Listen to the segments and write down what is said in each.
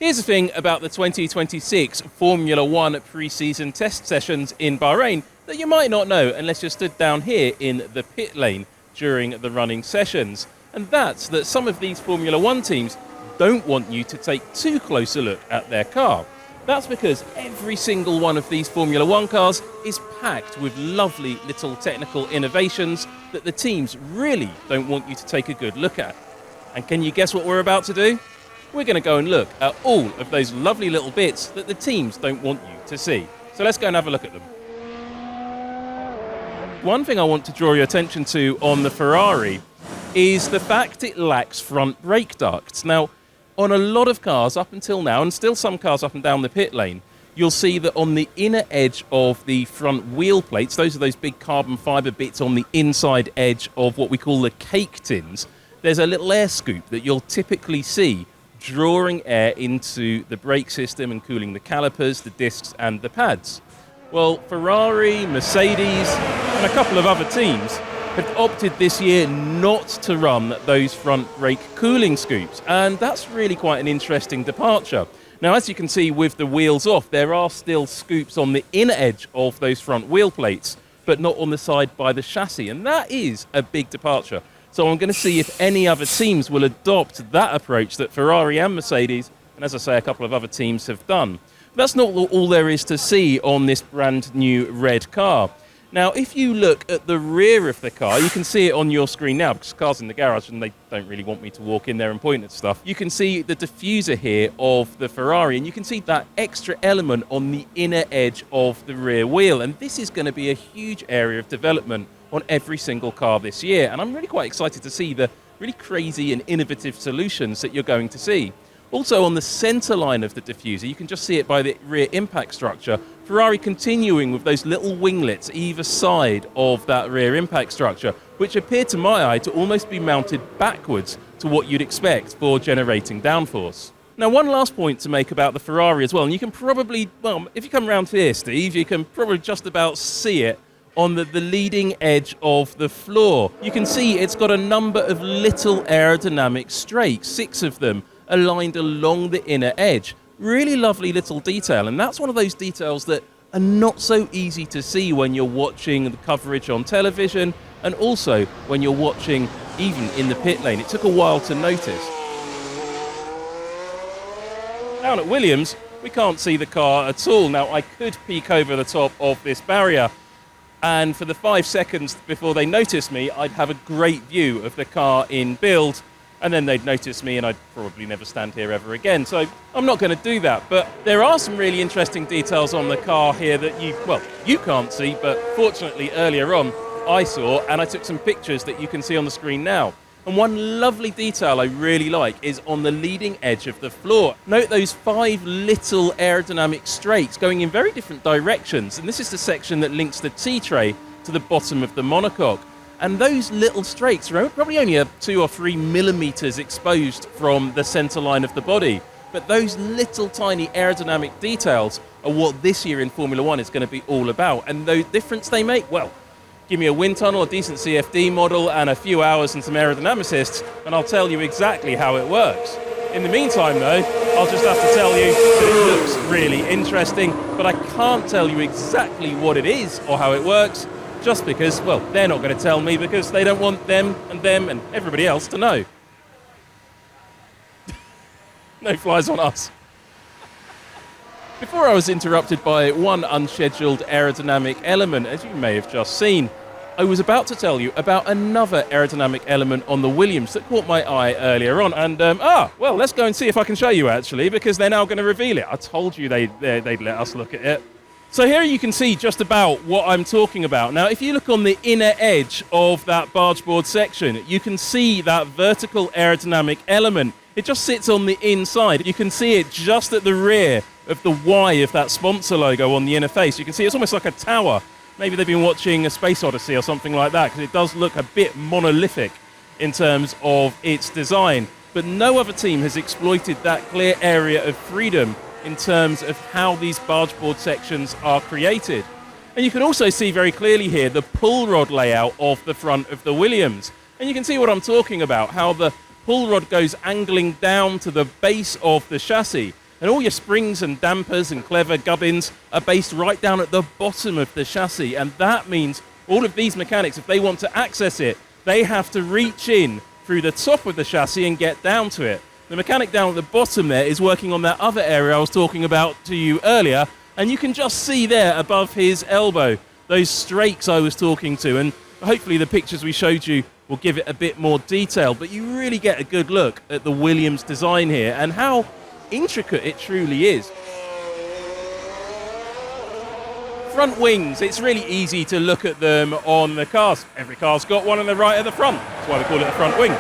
Here's the thing about the 2026 Formula One pre-season test sessions in Bahrain that you might not know unless you're stood down here in the pit lane during the running sessions. And that's that some of these Formula One teams don't want you to take too close a look at their car. That's because every single one of these Formula One cars is packed with lovely little technical innovations that the teams really don't want you to take a good look at. And can you guess what we're about to do? We're going to go and look at all of those lovely little bits that the teams don't want you to see. So let's go and have a look at them. One thing I want to draw your attention to on the Ferrari is the fact it lacks front brake ducts. Now, on a lot of cars up until now, and still some cars up and down the pit lane, you'll see that on the inner edge of the front wheel plates, those are those big carbon fibre bits on the inside edge of what we call the cake tins, there's a little air scoop that you'll typically see drawing air into the brake system and cooling the calipers, the discs and the pads. Well, Ferrari, Mercedes and a couple of other teams have opted this year not to run those front brake cooling scoops, and that's really quite an interesting departure. Now, as you can see with the wheels off, there are still scoops on the inner edge of those front wheel plates, but not on the side by the chassis, and that is a big departure. So I'm going to see if any other teams will adopt that approach that Ferrari and Mercedes, and as I say, a couple of other teams have done. But that's not all there is to see on this brand new red car. Now, if you look at the rear of the car, you can see it on your screen now because the car's in the garage and they don't really want me to walk in there and point at stuff. You can see the diffuser here of the Ferrari, and you can see that extra element on the inner edge of the rear wheel. And this is going to be a huge area of development on every single car this year. And I'm really quite excited to see the really crazy and innovative solutions that you're going to see. Also on the center line of the diffuser, you can just see it by the rear impact structure, Ferrari continuing with those little winglets either side of that rear impact structure, which appear to my eye to almost be mounted backwards to what you'd expect for generating downforce. Now, one last point to make about the Ferrari as well, and you can probably, well, if you come around here, Steve, you can probably just about see it on the leading edge of the floor. You can see it's got a number of little aerodynamic strakes, 6 of them, aligned along the inner edge. Really lovely little detail, and that's one of those details that are not so easy to see when you're watching the coverage on television, and also when you're watching even in the pit lane. It took a while to notice. Down at Williams, we can't see the car at all. Now, I could peek over the top of this barrier, and for the 5 seconds before they notice me, I'd have a great view of the car in build, and then they'd notice me and I'd probably never stand here ever again. So I'm not going to do that. But there are some really interesting details on the car here that you can't see, but fortunately earlier on I saw, and I took some pictures that you can see on the screen now. And one lovely detail I really like is on the leading edge of the floor. Note those 5 little aerodynamic strakes going in very different directions. And this is the section that links the T-tray to the bottom of the monocoque. And those little strakes are probably only 2 or 3 millimeters exposed from the center line of the body. But those little tiny aerodynamic details are what this year in Formula One is going to be all about. And the difference they make, well, give me a wind tunnel, a decent CFD model, and a few hours and some aerodynamicists, and I'll tell you exactly how it works. In the meantime, though, I'll just have to tell you that it looks really interesting, but I can't tell you exactly what it is or how it works, just because, well, they're not going to tell me because they don't want them and everybody else to know. No flies on us. Before I was interrupted by one unscheduled aerodynamic element, as you may have just seen, I was about to tell you about another aerodynamic element on the Williams that caught my eye earlier on. And, well, let's go and see if I can show you, actually, because they're now going to reveal it. I told you they'd let us look at it. So here you can see just about what I'm talking about. Now, if you look on the inner edge of that bargeboard section, you can see that vertical aerodynamic element. It just sits on the inside. You can see it just at the rear of the Y of that sponsor logo on the inner face. You can see it's almost like a tower. Maybe they've been watching a Space Odyssey or something like that, because it does look a bit monolithic in terms of its design. But no other team has exploited that clear area of freedom in terms of how these bargeboard sections are created. And you can also see very clearly here the pull rod layout of the front of the Williams. And you can see what I'm talking about, how the pull rod goes angling down to the base of the chassis. And all your springs and dampers and clever gubbins are based right down at the bottom of the chassis. And that means all of these mechanics, if they want to access it, they have to reach in through the top of the chassis and get down to it. The mechanic down at the bottom there is working on that other area I was talking about to you earlier, and you can just see there above his elbow those strakes I was talking to, and hopefully the pictures we showed you will give it a bit more detail, but you really get a good look at the Williams design here and how intricate it truly is. Front wings, it's really easy to look at them on the cars. Every car's got one on the right at the front. That's why we call it a front wing.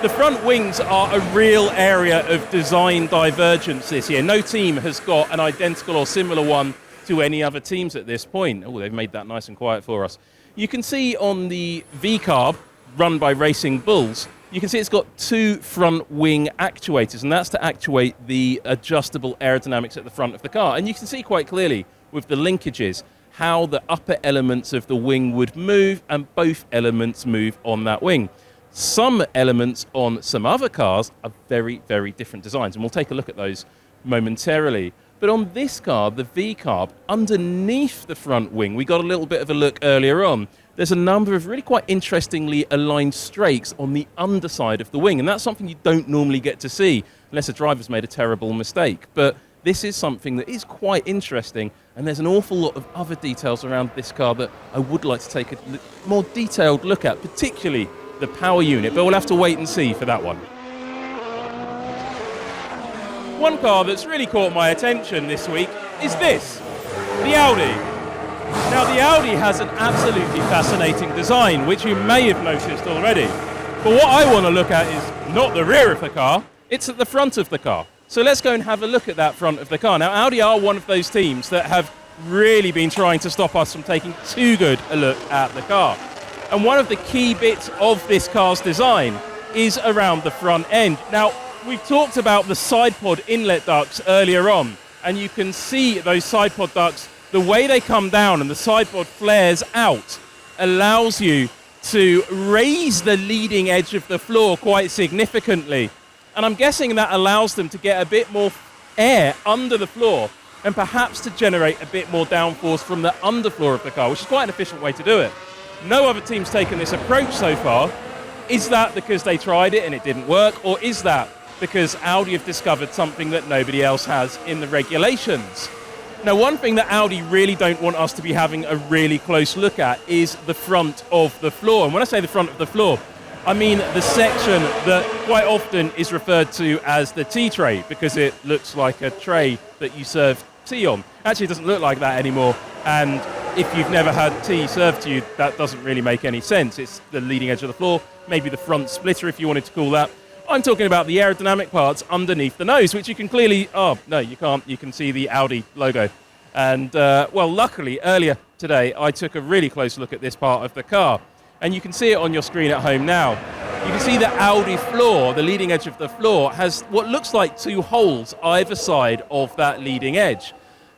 The front wings are a real area of design divergence this year. No team has got an identical or similar one to any other teams at this point. Oh, they've made that nice and quiet for us. You can see on the V-carb, run by Racing Bulls, you can see it's got two front wing actuators, and that's to actuate the adjustable aerodynamics at the front of the car. And you can see quite clearly with the linkages how the upper elements of the wing would move, and both elements move on that wing. Some elements on some other cars are very, very different designs, and we'll take a look at those momentarily. But on this car, the V-carb, underneath the front wing, we got a little bit of a look earlier on. There's a number of really quite interestingly aligned strakes on the underside of the wing, and that's something you don't normally get to see unless a driver's made a terrible mistake. But this is something that is quite interesting, and there's an awful lot of other details around this car that I would like to take a more detailed look at, particularly the power unit, but we'll have to wait and see for that one. One car that's really caught my attention this week is this, the Audi. Now, the Audi has an absolutely fascinating design, which you may have noticed already. But what I want to look at is not the rear of the car, it's at the front of the car. So let's go and have a look at that front of the car. Now, Audi are one of those teams that have really been trying to stop us from taking too good a look at the car. And one of the key bits of this car's design is around the front end. Now, we've talked about the side pod inlet ducts earlier on, and you can see those side pod ducts, the way they come down and the side pod flares out allows you to raise the leading edge of the floor quite significantly. And I'm guessing that allows them to get a bit more air under the floor and perhaps to generate a bit more downforce from the underfloor of the car, which is quite an efficient way to do it. No other team's taken this approach so far. Is that because they tried it and it didn't work, or is that because Audi have discovered something that nobody else has in the regulations? Now, one thing that Audi really don't want us to be having a really close look at is the front of the floor. And when I say the front of the floor, I mean the section that quite often is referred to as the tea tray, because it looks like a tray that you serve tea on. Actually, it doesn't look like that anymore. And if you've never had tea served to you, that doesn't really make any sense. It's the leading edge of the floor, maybe the front splitter if you wanted to call that. I'm talking about the aerodynamic parts underneath the nose, which you can clearly, oh, no, you can't. You can see the Audi logo. And, well, luckily, earlier today, I took a really close look at this part of the car. And you can see it on your screen at home now. You can see the Audi floor, the leading edge of the floor, has what looks like two holes either side of that leading edge.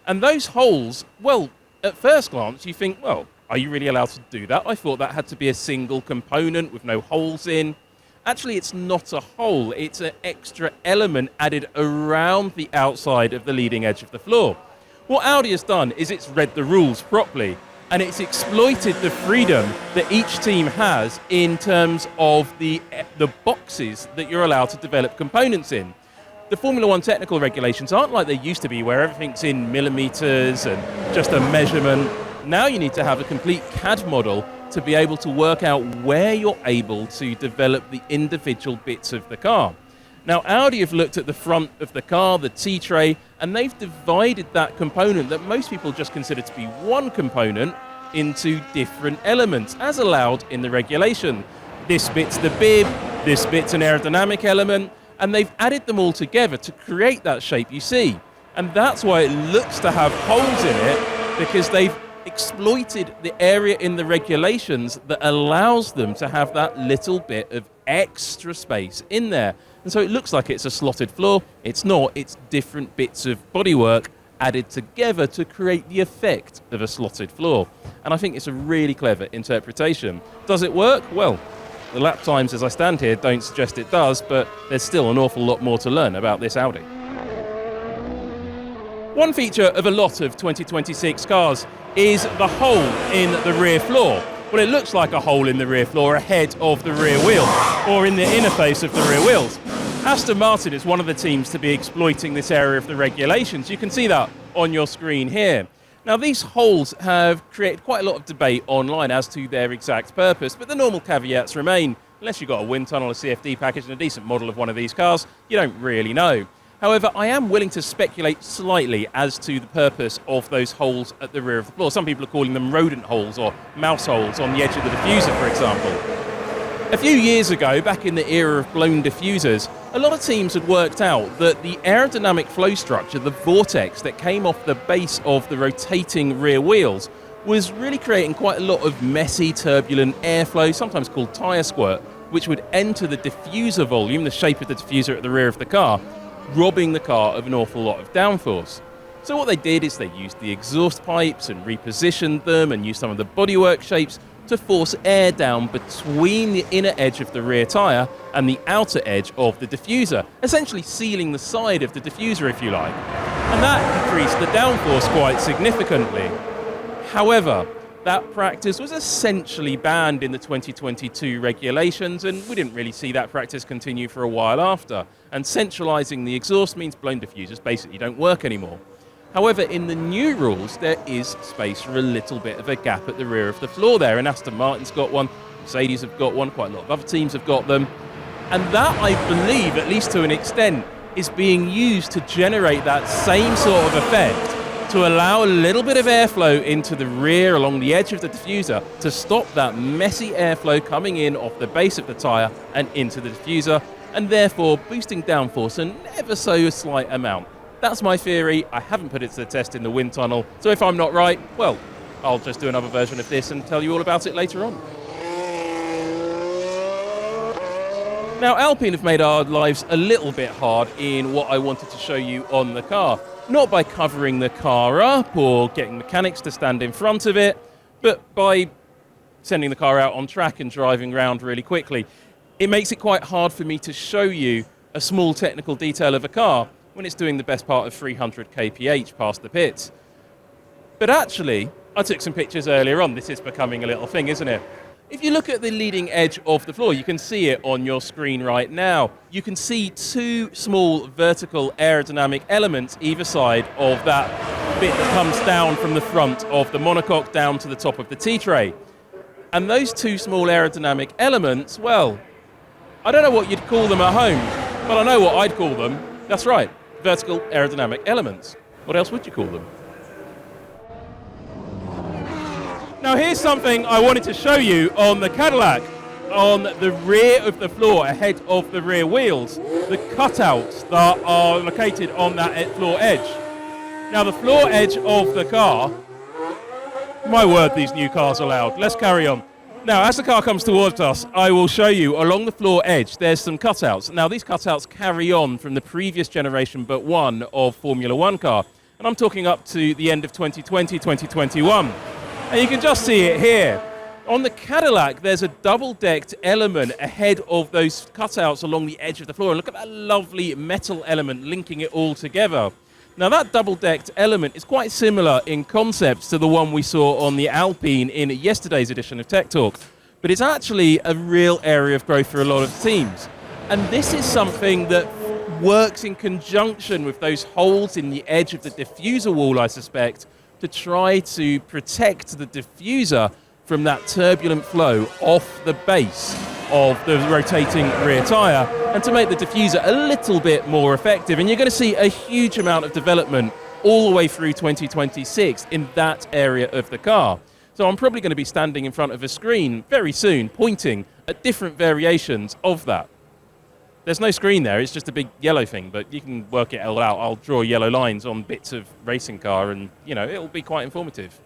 And those holes, well, at first glance, you think, well, are you really allowed to do that? I thought that had to be a single component with no holes in. Actually, it's not a hole. It's an extra element added around the outside of the leading edge of the floor. What Audi has done is it's read the rules properly, and it's exploited the freedom that each team has in terms of the boxes that you're allowed to develop components in. The Formula One technical regulations aren't like they used to be, where everything's in millimeters and just a measurement. Now you need to have a complete CAD model to be able to work out where you're able to develop the individual bits of the car. Now, Audi have looked at the front of the car, the T-tray, and they've divided that component that most people just consider to be one component into different elements, as allowed in the regulation. This bit's the bib, this bit's an aerodynamic element, and they've added them all together to create that shape you see. And that's why it looks to have holes in it, because they've exploited the area in the regulations that allows them to have that little bit of extra space in there. And so it looks like it's a slotted floor. It's not. It's different bits of bodywork added together to create the effect of a slotted floor. And I think it's a really clever interpretation. Does it work? Well, the lap times as I stand here don't suggest it does, but there's still an awful lot more to learn about this Audi. One feature of a lot of 2026 cars is the hole in the rear floor. Well, it looks like a hole in the rear floor ahead of the rear wheel, or in the interface of the rear wheels. Aston Martin is one of the teams to be exploiting this area of the regulations. You can see that on your screen here. Now, these holes have created quite a lot of debate online as to their exact purpose, but the normal caveats remain. Unless you've got a wind tunnel, a CFD package, and a decent model of one of these cars, you don't really know. However, I am willing to speculate slightly as to the purpose of those holes at the rear of the floor. Some people are calling them rodent holes or mouse holes on the edge of the diffuser, for example. A few years ago, back in the era of blown diffusers, a lot of teams had worked out that the aerodynamic flow structure, the vortex that came off the base of the rotating rear wheels, was really creating quite a lot of messy, turbulent airflow, sometimes called tyre squirt, which would enter the diffuser volume, the shape of the diffuser at the rear of the car, robbing the car of an awful lot of downforce. So what they did is they used the exhaust pipes and repositioned them and used some of the bodywork shapes to force air down between the inner edge of the rear tyre and the outer edge of the diffuser, essentially sealing the side of the diffuser, if you like. And that increased the downforce quite significantly. However, that practice was essentially banned in the 2022 regulations, and we didn't really see that practice continue for a while after. And centralising the exhaust means blown diffusers basically don't work anymore. However, in the new rules, there is space for a little bit of a gap at the rear of the floor there, and Aston Martin's got one, Mercedes have got one, quite a lot of other teams have got them. And that, I believe, at least to an extent, is being used to generate that same sort of effect, to allow a little bit of airflow into the rear along the edge of the diffuser to stop that messy airflow coming in off the base of the tyre and into the diffuser, and therefore boosting downforce an ever so slight amount. That's my theory. I haven't put it to the test in the wind tunnel, so if I'm not right, well, I'll just do another version of this and tell you all about it later on. Now, Alpine have made our lives a little bit hard in what I wanted to show you on the car. Not by covering the car up or getting mechanics to stand in front of it, but by sending the car out on track and driving around really quickly. It makes it quite hard for me to show you a small technical detail of a car when it's doing the best part of 300 kph past the pits. But actually, I took some pictures earlier on. This is becoming a little thing, isn't it? If you look at the leading edge of the floor, you can see it on your screen right now. You can see two small vertical aerodynamic elements either side of that bit that comes down from the front of the monocoque down to the top of the T-tray. And those two small aerodynamic elements, well, I don't know what you'd call them at home, but I know what I'd call them. That's right, vertical aerodynamic elements. What else would you call them? Now here's something I wanted to show you on the Cadillac. On the rear of the floor, ahead of the rear wheels, the cutouts that are located on that floor edge. Now the floor edge of the car, my word, these new cars are loud. Let's carry on. Now, as the car comes towards us, I will show you along the floor edge, there's some cutouts. Now, these cutouts carry on from the previous generation but one of Formula One car. And I'm talking up to the end of 2020, 2021. And you can just see it here. On the Cadillac, there's a double-decked element ahead of those cutouts along the edge of the floor. And look at that lovely metal element linking it all together. Now, that double-decked element is quite similar in concept to the one we saw on the Alpine in yesterday's edition of Tech Talk. But it's actually a real area of growth for a lot of teams. And this is something that works in conjunction with those holes in the edge of the diffuser wall, I suspect, to try to protect the diffuser from that turbulent flow off the base of the rotating rear tyre and to make the diffuser a little bit more effective. And you're going to see a huge amount of development all the way through 2026 in that area of the car. So I'm probably going to be standing in front of a screen very soon pointing at different variations of that. There's no screen there, it's just a big yellow thing, but you can work it all out. I'll draw yellow lines on bits of racing car and, it'll be quite informative.